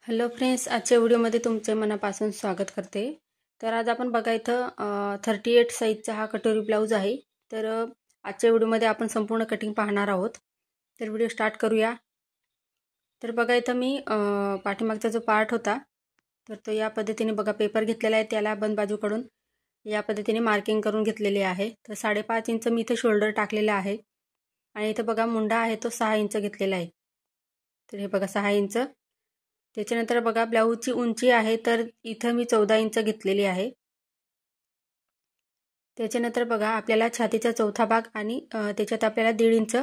Hello friends, आजच्या व्हिडिओमध्ये तुमचे मनापासून स्वागत करते। तर आज आपण बघा इथं 38 साईजचा हा कटोरी ब्लाऊज आहे। तर आजच्या व्हिडिओमध्ये आपण संपूर्ण कटिंग पाहणार आहोत। तर व्हिडिओ स्टार्ट करूया। तर बघा इथं मी पाठीमागचा जो पार्ट होता तर तो या पद्धतीने बघा पेपर घेतलेला आहे, त्याला बंद बाजूकडून या पद्धतीने मार्किंग करून घेतलेली आहे। तर 5.5 इंच मी इथं शोल्डर टाकलेला आहे आणि इथं बघा मुंडा आहे तो 6 इंच घेतलेला आहे। तर हे बघा 6 इंच। त्याच्यानंतर बघा ब्लाऊजची उंची आहे तर इथं मी 14 इंच घेतलेली आहे। त्याच्यानंतर बघा आपल्याला छातीचा चौथा भाग आणि त्याच्यात आपल्याला 1.5 इंच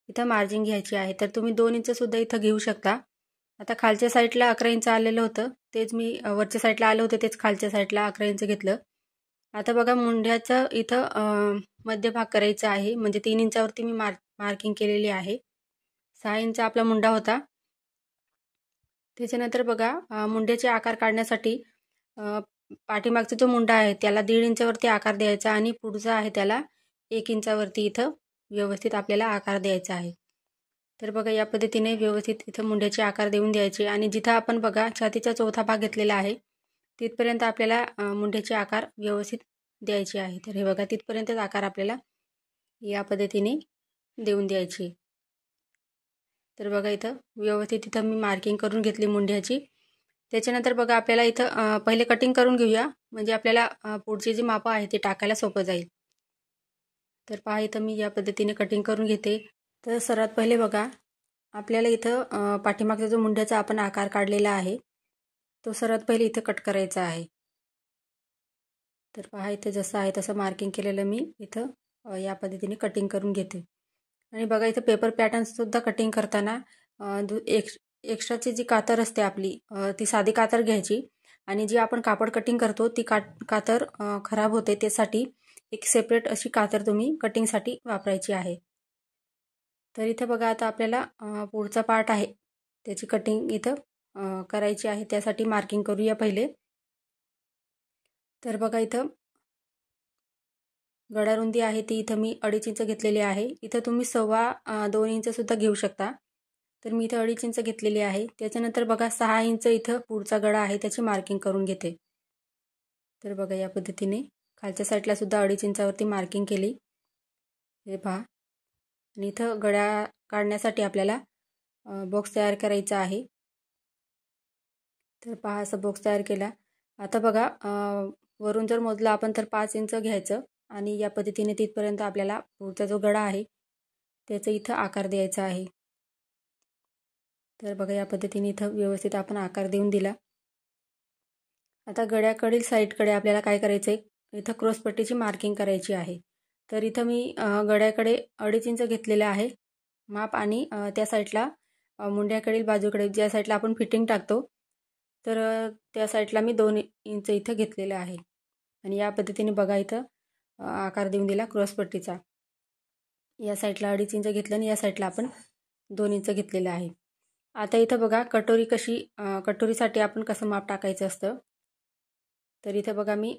इथं मार्जिन घ्यायची आहे। तर तुम्ही 2 इंच सुद्धा इथं घेऊ शकता। आता खालच्या साईडला 11 इंच आलेलं होतं, तेच मी वरच्या साईडला आलं होतं तेच खालच्या साईडला 11 इंच घेतलं। आता बघा मुंड्याचं इथं मध्यभाग करायचा आहे, म्हणजे 3 इंचावरती मी मार्किंग केलेली आहे। 6 इंच आपला मुंडा होता। त्याच्यानंतर बघा मुंड्याचे आकार काढण्यासाठी पाठीमागचा जो मुंडा आहे त्याला 1.5 इंचावरती आकार द्यायचा आणि पुढचा आहे त्याला 1 इंचावरती इथं व्यवस्थित आपल्याला आकार द्यायचा आहे। तर बघा या पद्धतीने व्यवस्थित इथं मुंड्याचे आकार देऊन द्यायचे आणि जिथं आपण बघा छातीचा चौथा भाग घेतलेला आहे तिथपर्यंत आपल्याला मुंड्याचे आकार व्यवस्थित द्यायचे आहे। तर हे बघा तिथपर्यंतच आकार आपल्याला या पद्धतीने देऊन द्यायचे। तर बघा इथं व्यवस्थित इथं मी मार्किंग करून घेतली मुंड्याची। त्याच्यानंतर बघा आपल्याला इथं पहिले कटिंग करून घेऊया, म्हणजे आपल्याला पुढची जी मापं आहे ते टाकायला सोपं जाईल। तर पहा इथं मी या पद्धतीने कटिंग करून घेते। तर सर्वात पहिले बघा आपल्याला इथं पाठीमागचा जो मुंड्याचा आपण आकार काढलेला आहे तो सर्वात पहिले इथं कट करायचा आहे। तर पहा इथं जसं आहे तसं मार्किंग केलेलं मी इथं या पद्धतीने कटिंग करून घेते। आणि बघा इथं पेपर पॅटर्न सुद्धा कटिंग करताना एक्स्ट्राची जी कातर असते आपली ती साधी कातर घ्यायची आणि जी आपण कापड कटिंग करतो ती कातर खराब होते, त्यासाठी एक सेपरेट अशी कातर तुम्ही कटिंगसाठी वापरायची आहे। तर इथं बघा आता आपल्याला पुढचा पार्ट आहे त्याची कटिंग इथं करायची आहे, त्यासाठी मार्किंग करूया पहिले। तर बघा इथं गळा रुंदी आहे ती इथं मी 2.5 इंच घेतलेली आहे। इथं तुम्ही 2.25 इंच सुद्धा घेऊ शकता। तर मी इथं 2.5 इंच घेतलेली आहे। त्याच्यानंतर बघा 6 इंच इथं पुढचा गळा आहे त्याची मार्किंग करून घेते। तर बघा या पद्धतीने खालच्या साईडला सुद्धा 2.5 इंचावरती मार्किंग केली, हे पहा। आणि इथं गळा काढण्यासाठी आपल्याला बॉक्स तयार करायचा आहे। तर पहा असा बॉक्स तयार केला। आता बघा वरून जर मोजला आपण तर 5 इंच घ्यायचं आणि या पद्धतीने तिथपर्यंत आपल्याला पुढचा जो गळा आहे त्याचा इथं आकार द्यायचा आहे। तर बघा या पद्धतीने इथं व्यवस्थित आपण आकार देऊन दिला। आता गळ्याकडील साईडकडे आपल्याला काय करायचं आहे, इथं क्रॉसपट्टीची मार्किंग करायची आहे। तर इथं मी गळ्याकडे 2.5 इंच घेतलेलं आहे माप आणि त्या साईडला मुंड्याकडील बाजूकडे ज्या साईडला आपण फिटिंग टाकतो तर त्या साईडला मी 2 इंच इथं घेतलेलं आहे आणि या पद्धतीने बघा इथं आकार देऊन दिला क्रॉसपट्टीचा। या साईडला 2.5 इंच घेतलं आणि या साईडला आपण 2 इंच घेतलेलं आहे। आता इथं बघा कटोरीसाठी आपण कसं माप टाकायचं असतं। तर इथं बघा मी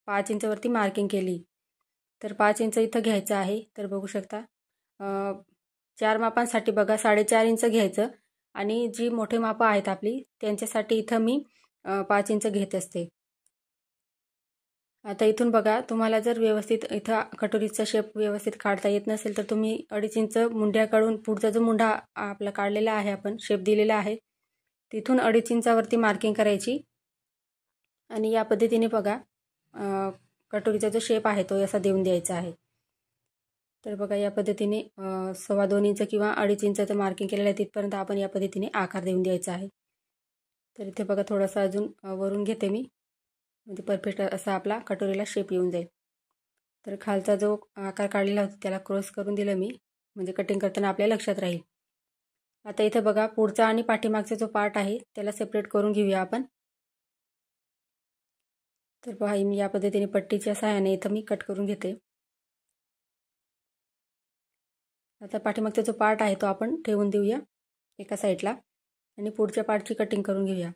5 इंचवरती मार्किंग केली, तर 5 इंच इथं घ्यायचं आहे। तर बघू शकता 4 मापांसाठी बघा 4.5 इंच घ्यायचं आणि जी मोठे मापं आहेत आपली त्यांच्यासाठी इथं मी 5 इंच घेत असते। आता इथून बघा तुम्हाला जर व्यवस्थित इथं कटोरीचा शेप व्यवस्थित काढता येत नसेल तर तुम्ही 2.5 इंच मुंड्याकडून पुढचा जो मुंडा आपला काढलेला आहे आपण शेप दिलेला आहे तिथून 2.5 इंचावरती मार्किंग करायची आणि या पद्धतीने बघा कटोरीचा जो शेप आहे तो असा देऊन द्यायचा आहे। तर बघा या पद्धतीने 2.25 इंच किंवा 2.5 इंचाचं मार्किंग केलेलं आहे तिथपर्यंत आपण या पद्धतीने आकार देऊन द्यायचा आहे। तर इथे बघा थोडासा अजून वरून घेते मी, म्हणजे परफेक्ट असा आपला कटोरीला शेप येऊन जाईल। तर खालचा जो आकार काढलेला होता त्याला क्रॉस करून दिलं मी, म्हणजे कटिंग करताना आपल्या लक्षात राहील। आता इथे बघा पुढचा आणि पाठीमागचा जो पार्ट आहे त्याला सेपरेट करून घेऊया आपण। तर पहा मी या पद्धतीने पट्टीच्या सहाय्याने इथं मी कट करून घेते। आता पाठीमागचा जो पार्ट आहे तो आपण ठेवून देऊया एका साईडला आणि पुढच्या पार्टची कटिंग करून घेऊया।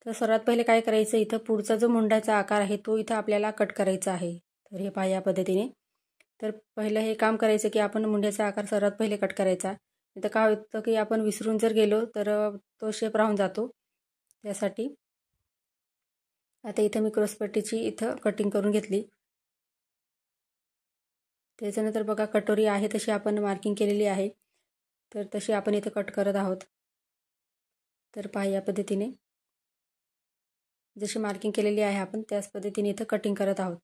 तर सर्वात पहिले काय करायचं, इथं पुढचा जो मुंडाचा आकार आहे तो इथं आपल्याला कट करायचा आहे। तर हे पहा या पद्धतीने। तर पहिलं हे काम करायचं की आपण मुंड्याचा आकार सर्वात पहिले कट करायचा। इथं काय होतं की आपण विसरून जर गेलो तर तो शेप राहून जातो। त्यासाठी आता इथं मी क्रॉसपट्टीची इथं कटिंग करून घेतली. त्याच्यानंतर बघा कटोरी आहे तशी आपण मार्किंग केलेली आहे, तर तशी आपण इथं कट करत आहोत. तर पहा या पद्धतीने जशी मार्किंग केलेली आहे आपण त्याच पद्धतीने इथं कटिंग करत आहोत.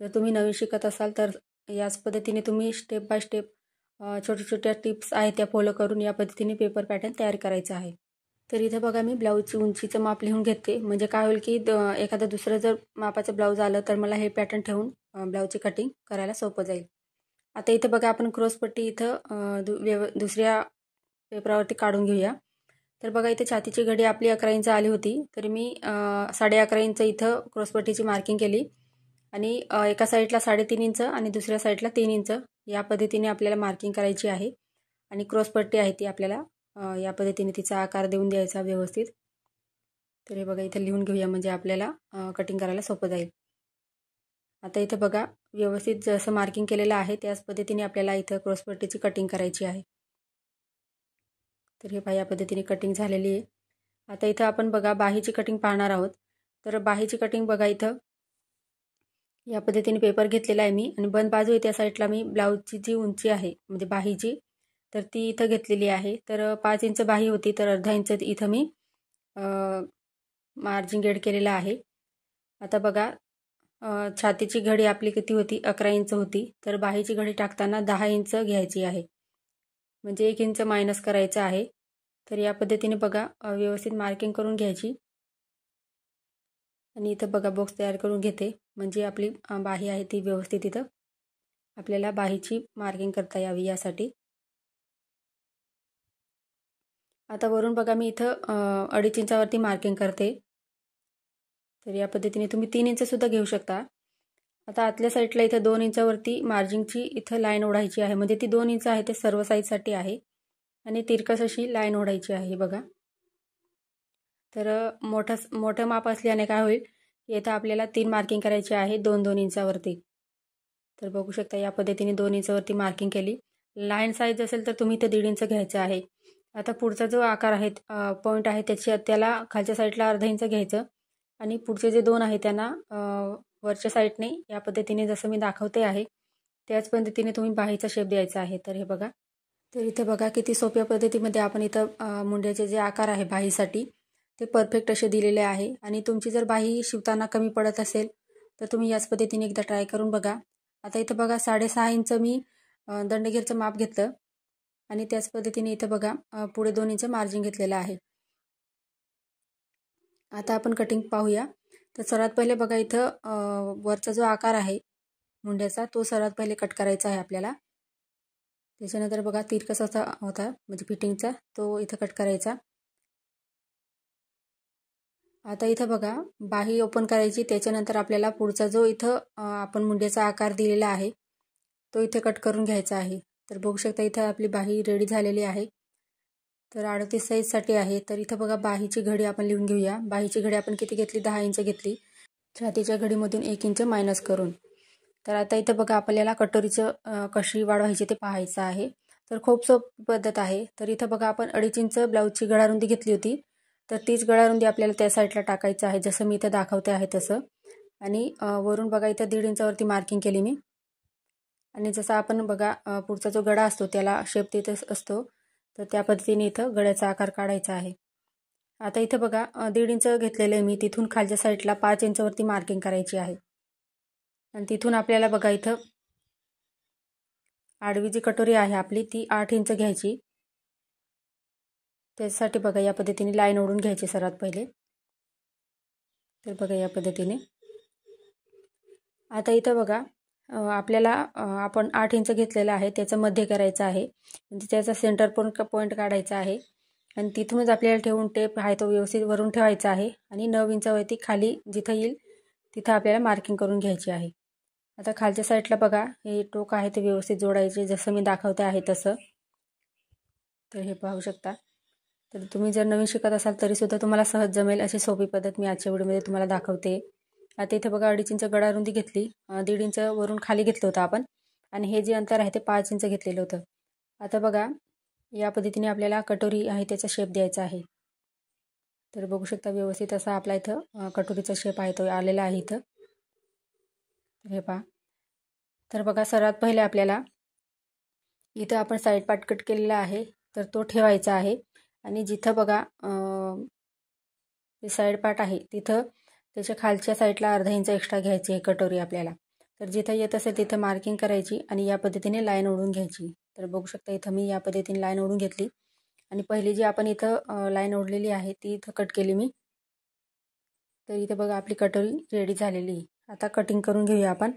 जर तुम्ही नवीन शिकत असाल तर याच पद्धतीने तुम्ही स्टेप बाय स्टेप छोट्या छोट्या टिप्स आहेत त्या फॉलो करून या पद्धतीने पेपर पॅटर्न तयार करायचा आहे. तर इथं बघा मी ब्लाऊजची उंचीचं माप लिहून घेते, म्हणजे काय होईल की एखादं दुसरं जर मापाचं ब्लाऊज आलं तर मला हे पॅटर्न ठेवून ब्लाऊजची कटिंग करायला सोपं जाईल. आता इथं बघा आपण क्रॉसपट्टी इथं दुसऱ्या पेपरावरती काढून घेऊया. तर बघा इथे छातीची घडी आपली 11 इंच आली होती, तर मी 11.5 इंच इथं क्रॉसपट्टीची मार्किंग केली आणि एका साईडला 3.5 इंच आणि दुसऱ्या साईडला 3 इंच या पद्धतीने आपल्याला मार्किंग करायची आहे. आणि क्रॉसपट्टी आहे ती आपल्याला या पद्धतीने तिचा आकार देऊन द्यायचा व्यवस्थित. तर हे बघा इथं लिहून घेऊया, म्हणजे आपल्याला कटिंग करायला सोपं जाईल. आता इथं बघा व्यवस्थित जसं मार्किंग केलेलं आहे त्याच पद्धतीने आपल्याला इथं क्रॉसपट्टीची कटिंग करायची आहे. तर हे पहा या पद्धतीने कटिंग झालेली आहे. आता इथं आपण बघा बाहीची कटिंग पाहणार आहोत. तर बाहीची कटिंग बघा इथं या पद्धतीने पेपर घेतलेला आहे मी आणि बंद बाजू आहे त्या साईडला मी ब्लाऊजची जी उंची आहे म्हणजे बाहीची तर ती इथं घेतलेली आहे. तर 5 इंच बाही होती, तर अर्धा इंच इथं मी मार्जिन गेड केलेला आहे. आता बघा छातीची घडी आपली किती होती, 11 इंच होती, तर बाहीची घडी टाकताना 10 इंच घ्यायची आहे, म्हणजे 1 इंच मायनस करायचं आहे. तर या पद्धतीने बघा व्यवस्थित मार्किंग करून घ्यायची आणि इथं बघा बॉक्स तयार करून घेते, म्हणजे आपली बाही आहे ती व्यवस्थित इथं आपल्याला बाहीची मार्किंग करता यावी यासाठी. आता वरून बघा मी इथं 2.5 इंचावरती मार्किंग करते. तर या पद्धतीने तुम्ही 3 इंच सुद्धा घेऊ शकता. आता आतल्या साईडला इथं 2 इंचावरती मार्जिनची इथं लाईन ओढायची आहे, म्हणजे ती 2 इंच आहे ते सर्व साईजसाठी आहे आणि तिरकस अशी लाईन ओढायची आहे बघा. तर मोठं माप असल्याने काय होईल, इथं आपल्याला 3 मार्किंग करायची आहे 2-2 इंचावरती. तर बघू शकता या पद्धतीने 2 इंचावरती मार्किंग केली. लाईन साईज असेल तर तुम्ही इथं 1.5 इंच घ्यायचं आहे. आता पुढचा जो आकार आहे पॉईंट आहे त्याला खालच्या साईडला अर्धा इंच घ्यायचं आणि पुढचे जे 2 आहे त्यांना वरच्या साईडने या पद्धतीने जसं मी दाखवते आहे त्याच पद्धतीने तुम्ही बाहीचा शेप द्यायचा आहे. तर हे बघा, तर इथे बघा किती सोप्या पद्धतीमध्ये आपण इथं मुंड्याचे जे आकार आहे बाहीसाठी ते परफेक्ट असे दिलेले आहे. आणि तुमची जर बाही शिवताना कमी पडत असेल तर तुम्ही याच पद्धतीने एकदा ट्राय करून बघा. आता इथं बघा 6.5 इंच मी दंडगेरचं माप घेतलं आणि त्याच पद्धतीने इथं बघा पुढे 2 इंच मार्जिन घेतलेलं आहे. आता आपण कटिंग पाहूया. तर सर्वात पहिले बघा इथं वरचा जो आकार आहे मुंड्याचा तो सर्वात पहिले कट करायचा आहे आपल्याला. त्याच्यानंतर बघा तिरकस असा होता म्हणजे फिटिंगचा तो इथं कट करायचा. आता इथं बघा बाही ओपन करायची, त्याच्यानंतर आपल्याला पुढचा जो इथं आपण मुंड्याचा आकार दिलेला आहे तो इथे कट करून घ्यायचा आहे. तर बघू शकता इथं आपली बाही रेडी झालेली आहे. तर 38 साईजसाठी आहे. तर इथं बघा बाहीची घडी आपण लिहून घेऊया. बाहीची घडी आपण किती घेतली, 10 इंच घेतली, छातीच्या घडीमधून 1 इंच मायनस करून. तर आता इथं बघा आपल्याला कटोरीचं कशी वाढवायची ते पाहायचं आहे. तर खूप सोपी पद्धत आहे. तर इथं बघा आपण 2.5 इंच ब्लाऊजची गळारुंदी घेतली होती, तर तीच गळारुंदी आपल्याला त्या साईडला टाकायचं आहे जसं मी इथं दाखवते आहे तसं. आणि वरून बघा इथं 1.5 इंचावरती मार्किंग केली मी. आणि जसं आपण बघा पुढचा जो गळा असतो त्याला शेप देत असतो, तर त्या पद्धतीने इथं गळ्याचा आकार काढायचा आहे. आता इथं बघा 1.5 इंच घेतलेलं आहे मी, तिथून खालच्या साईडला 5 इंचावरती मार्किंग करायची आहे. आणि तिथून आपल्याला बघा इथं आडवी जी कटोरी आहे आपली ती 8 इंच घ्यायची. त्यासाठी बघा या पद्धतीने लाईन ओढून घ्यायची सर्वात पहिले. तर बघा या पद्धतीने. आता इथं बघा आपल्याला आपण 8 इंच घेतलेला आहे त्याचं मध्य करायचं आहे, म्हणजे त्याचा सेंटर पॉईंट काढायचा आहे. आणि तिथूनच आपल्याला ठेवून टेप आहे तो व्यवस्थित वरून ठेवायचा आहे आणि 9 इंचावरती खाली जिथं येईल तिथं आपल्याला मार्किंग करून घ्यायची आहे. आता खालच्या साईडला बघा हे टोक आहे ते व्यवस्थित जोडायचे जसं मी दाखवते आहे तसं. तर हे पाहू शकता. तर तुम्ही जर नवीन शिकत असाल तरीसुद्धा तुम्हाला सहज जमेल अशी सोपी पद्धत मी आजच्या व्हिडिओमध्ये तुम्हाला दाखवते. आता इथे बघा 2.5 इंच गळारुंदी घेतली, 1.5 इंच वरून खाली घेतलं होतं आपण आणि हे जे अंतर आहे ते 5 इंच घेतलेलं होतं. आता बघा या पद्धतीने आपल्याला कटोरी आहे त्याचा शेप द्यायचा आहे. तर बघू शकता व्यवस्थित असा आपला इथं कटोरीचा शेप आहे तो आलेला आहे इथं. हे पहा. तर बघा सर्वात पहिले आपल्याला इथं आपण साईड पार्ट कट केलेला आहे तर तो ठेवायचा आहे आणि जिथं बघा जे साईड पार्ट आहे तिथं त्याच्या खालच्या साईडला अर्धा इंच एक्स्ट्रा घ्यायची आहे कटोरी आपल्याला. तर जिथं येत असेल तिथं मार्किंग करायची आणि या पद्धतीने लाईन ओढून घ्यायची. तर बघू शकता इथं मी या पद्धतीने लाईन ओढून घेतली आणि पहिली जी आपण इथं लाईन ओढलेली आहे ती इथं कट केली मी. तर इथं बघा आपली कटोरी रेडी झालेली आहे. आता कटिंग करून घेऊया आपण.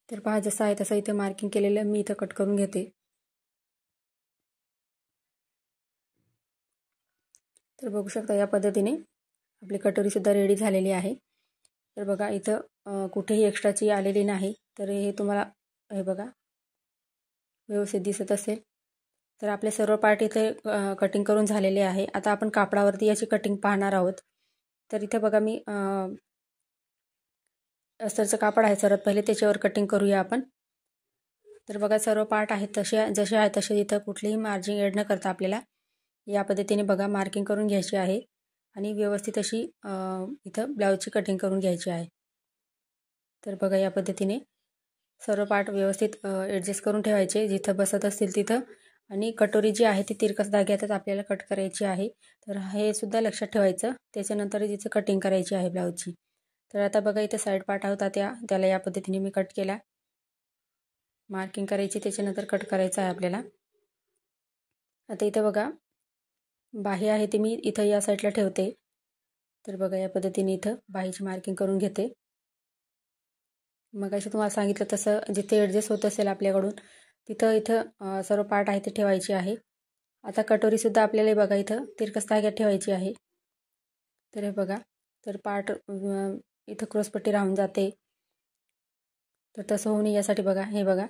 तर पहा जसं आहे तसं इथे मार्किंग केलेलं मी इथं कट करून घेते. तर बघू शकता या पद्धतीने आपली कटोरीसुद्धा रेडी झालेली आहे. तर बघा इथं कुठेही एक्स्ट्राची आलेली नाही. तर हे तुम्हाला हे बघा व्यवस्थित दिसत असेल. तर आपले सर्व पार्ट इथे कटिंग करून झालेले आहे. आता आपण कापडावरती याची कटिंग पाहणार आहोत. तर इथे बघा मी अस्तरचं कापड आहे सर्वात पहिले त्याच्यावर कटिंग करूया आपण. तर बघा सर्व पार्ट आहेत जसे आहे तसे इथं कुठलीही मार्जिंग ॲड न करता आपल्याला या पद्धतीने बघा मार्किंग करून घ्यायची आहे आणि व्यवस्थित अशी इथं ब्लाऊजची कटिंग करून घ्यायची आहे. तर बघा या पद्धतीने सर्व पार्ट व्यवस्थित ॲडजस्ट करून ठेवायचे जिथं बसत असतील तिथं. आणि कटोरी जी आहे ती तिरकस धाग्यातच आपल्याला कट करायची आहे. तर हे सुद्धा लक्षात ठेवायचं. त्याच्यानंतर जिचं कटिंग करायची आहे ब्लाऊजची. तर आता बघा इथं साईड पार्ट होता त्याला या पद्धतीने मी कट केला. मार्किंग करायची त्याच्यानंतर कट करायचं आहे आपल्याला. आता इथं बघा बाही आहे ती मी इथं या साईडला ठेवते. तर बघा या पद्धतीने इथं बाहीची मार्किंग करून घेते. मग असं तुम्हाला सांगितलं तसं जिथे ॲडजस्ट होत असेल आपल्याकडून तिथं इथं सर्व पार्ट आहे ते ठेवायचे आहे. आता कटोरीसुद्धा आपल्याला बघा इथं तिरकस धाग्यात ठेवायची आहे. तर हे बघा तर पार्ट इथं क्रॉसपट्टी राहून जाते. तर तसं होऊ नये यासाठी बघा हे बघा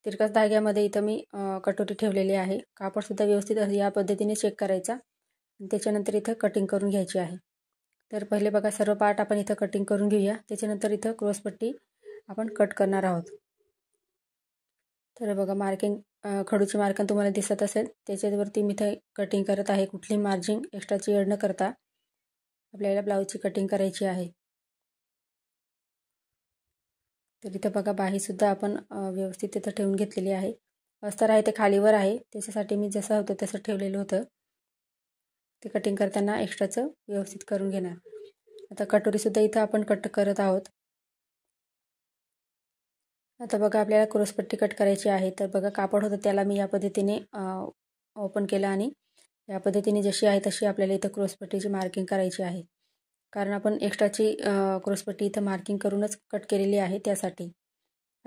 तिरकस धाग्यामध्ये इथं मी कटोरी ठेवलेली आहे. कापडसुद्धा व्यवस्थित या पद्धतीने चेक करायचा. त्याच्यानंतर इथं कटिंग करून घ्यायची आहे. तर पहिले बघा सर्व पार्ट आपण इथं कटिंग करून घेऊया. त्याच्यानंतर इथं क्रॉसपट्टी आपण कट करणार आहोत. तर बघा मार्किंग खडूची मार्किंग तुम्हाला दिसत असेल त्याच्यावरती मी इथं कटिंग करत आहे. कुठली मार्जिंग एक्स्ट्राची ॲड न करता आपल्याला ब्लाऊजची कटिंग करायची आहे. तर इथं बघा बाहीसुद्धा आपण व्यवस्थित तिथं ठेवून घेतलेली आहे. अस्तर आहे ते खालीवर आहे त्याच्यासाठी मी जसं होतं तसं ठेवलेलं होतं. ते कटिंग करताना एक्स्ट्राचं व्यवस्थित करून घेणार. आता कटोरीसुद्धा इथं आपण कट करत आहोत. आता बघा आपल्याला क्रॉसपट्टी कट करायची आहे. तर बघा कापड होतं त्याला मी या पद्धतीने ओपन केलं आणि या पद्धतीने जशी आहे तशी आपल्याला इथं क्रॉसपट्टीची मार्किंग करायची आहे. कारण आपण एक्स्ट्राची क्रॉसपट्टी इथं मार्किंग करूनच कट केलेली आहे त्यासाठी.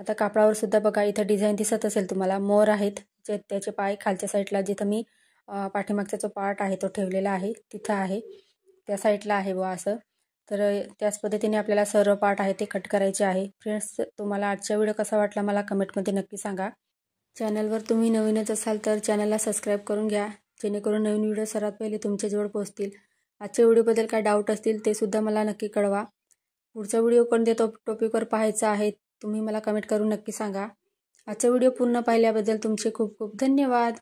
आता कापडावर सुद्धा बघा इथं डिझाईन दिसत असेल तुम्हाला मोर आहेत त्याचे पाय खालच्या साईडला जिथं मी पाठीमागचा जो पार्ट आहे तो ठेवलेला आहे तिथं आहे त्या साईडला आहे बुवा असं. तर त्याच पद्धतीने आपल्याला सर्व पार्ट आहे ते कट करायचे आहे. फ्रेंड्स तुम्हाला आजचा व्हिडिओ कसा वाटला मला कमेंटमध्ये नक्की सांगा. चॅनलवर तुम्ही नवीनच असाल तर चॅनलला सबस्क्राईब करून घ्या जेणेकरून नवीन व्हिडिओ सर्वात पहिले तुमच्याजवळ पोहोचतील. आजच्या व्हिडिओबद्दल काय डाऊट असतील ते सुद्धा मला नक्की कळवा. पुढचा व्हिडिओ कोणत्या टॉपिकवर पाहायचा आहे तुम्ही मला कमेंट करून नक्की सांगा. आजचा व्हिडिओ पूर्ण पाहिल्याबद्दल तुमचे खूप खूप धन्यवाद.